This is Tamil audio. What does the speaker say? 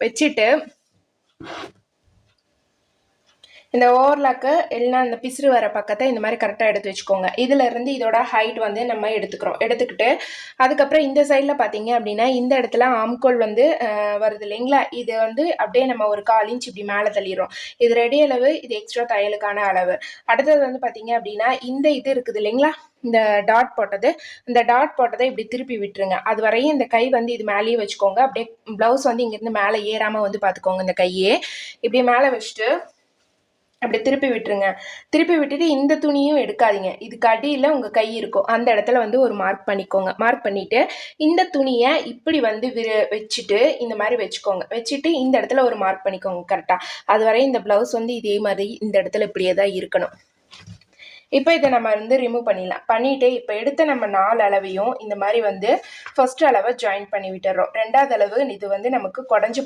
வச்சுட்டு இந்த ஓவர்லாக்கு எல்லாம் அந்த பிசுறு வர பக்கத்தை இந்த மாதிரி கரெக்டாக எடுத்து வச்சுக்கோங்க. இதிலிருந்து இதோட ஹைட் வந்து நம்ம எடுத்துக்கிட்டு அதுக்கப்புறம் இந்த சைடில் பார்த்தீங்க அப்படின்னா இந்த இடத்துல ஆம்கோல் வந்து வருது இல்லைங்களா, இது வந்து அப்படியே நம்ம ஒரு 1/4 இன்ச் இப்படி மேலே தள்ளிடுறோம். இது ரெடி அளவு, இது எக்ஸ்ட்ரா தையலுக்கான அளவு. அடுத்தது வந்து பார்த்தீங்க அப்படின்னா இந்த இது இருக்குது இல்லைங்களா, இந்த டாட் போட்டதை இப்படி திருப்பி விட்டுருங்க. அது வரையும் இந்த கை வந்து இது மேலேயே வச்சுக்கோங்க. அப்படியே ப்ளவுஸ் வந்து இங்கேருந்து மேலே ஏறாமல் வந்து பார்த்துக்கோங்க. இந்த கையே இப்படி மேலே வச்சுட்டு அப்படி திருப்பி விட்டுருங்க. திருப்பி விட்டுட்டு இந்த துணியும் எடுக்காதீங்க. இதுக்கு அடியில் உங்கள் கை இருக்கும், அந்த இடத்துல வந்து ஒரு மார்க் பண்ணிக்கோங்க. மார்க் பண்ணிவிட்டு இந்த துணியை இப்படி வந்து வச்சுட்டு இந்த மாதிரி வச்சுக்கோங்க. வச்சுட்டு இந்த இடத்துல ஒரு மார்க் பண்ணிக்கோங்க கரெக்டாக. அது வரை இந்த ப்ளவுஸ் வந்து இதே மாதிரி இந்த இடத்துல இப்படியே தான் இருக்கணும். இப்போ இதை நம்ம வந்து ரிமூவ் பண்ணிடலாம். பண்ணிவிட்டு இப்போ எடுத்த நம்ம 4 அளவையும் இந்த மாதிரி வந்து ஃபர்ஸ்ட் அளவை ஜாயின் பண்ணி விட்டுறோம். 2வது அளவு இது வந்து நமக்கு குடஞ்சி